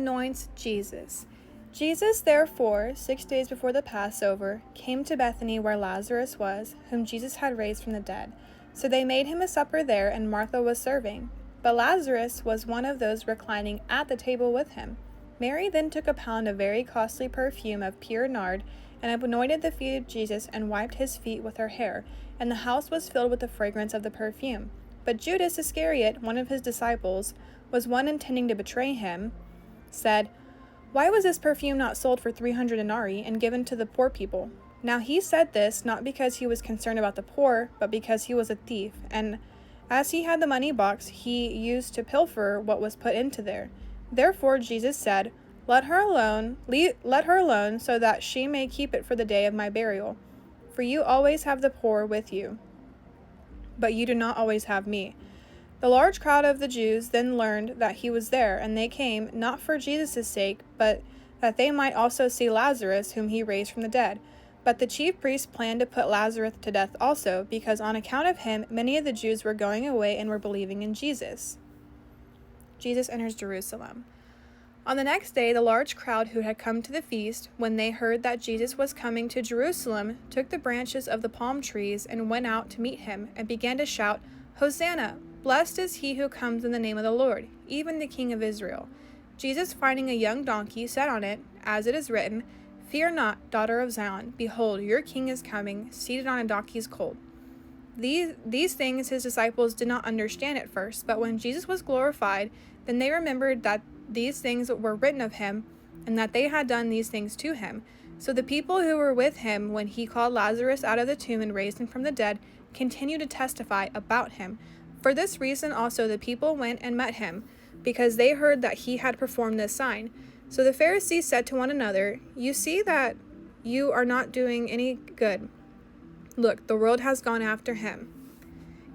anoints Jesus. Jesus, therefore, 6 days before the Passover, came to Bethany where Lazarus was, whom Jesus had raised from the dead. So they made him a supper there, and Martha was serving. But Lazarus was one of those reclining at the table with him. Mary then took a pound of very costly perfume of pure nard, and anointed the feet of Jesus, and wiped his feet with her hair, and the house was filled with the fragrance of the perfume. But Judas Iscariot, one of his disciples, was one intending to betray him, said, "Why was this perfume not sold for 300 denarii and given to the poor people?" Now he said this not because he was concerned about the poor, but because he was a thief, and as he had the money box, he used to pilfer what was put into there. Therefore Jesus said, Let her alone, so that she may keep it for the day of my burial. For you always have the poor with you, but you do not always have me. The large crowd of the Jews then learned that he was there, and they came, not for Jesus' sake, but that they might also see Lazarus, whom he raised from the dead. But the chief priests planned to put Lazarus to death also, because on account of him many of the Jews were going away and were believing in Jesus. Jesus enters Jerusalem. On the next day, the large crowd who had come to the feast, when they heard that Jesus was coming to Jerusalem, took the branches of the palm trees and went out to meet him, and began to shout, Hosanna! Blessed is he who comes in the name of the Lord, even the King of Israel. Jesus, finding a young donkey, sat on it, as it is written, Fear not, daughter of Zion, behold, your king is coming, seated on a donkey's colt. These things his disciples did not understand at first, but when Jesus was glorified, then they remembered that these things were written of him, and that they had done these things to him. So the people who were with him when he called Lazarus out of the tomb and raised him from the dead continued to testify about him. For this reason also the people went and met him, because they heard that he had performed this sign. So the Pharisees said to one another, You see that you are not doing any good. Look, the world has gone after him.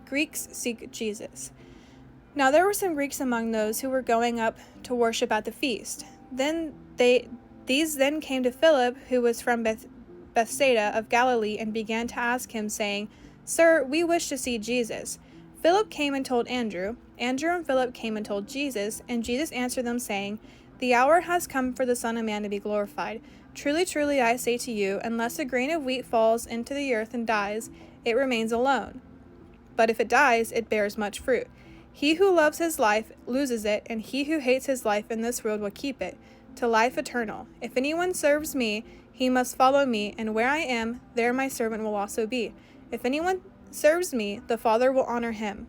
Greeks seek Jesus. Now there were some Greeks among those who were going up to worship at the feast. These then came to Philip, who was from Bethsaida of Galilee, and began to ask him, saying, Sir, we wish to see Jesus. Philip came and told Andrew. Andrew and Philip came and told Jesus, and Jesus answered them, saying, The hour has come for the Son of Man to be glorified. Truly, truly, I say to you, unless a grain of wheat falls into the earth and dies, it remains alone. But if it dies, it bears much fruit. He who loves his life loses it, and he who hates his life in this world will keep it, to life eternal. If anyone serves me, he must follow me, and where I am, there my servant will also be. If anyone serves me, the Father will honor him.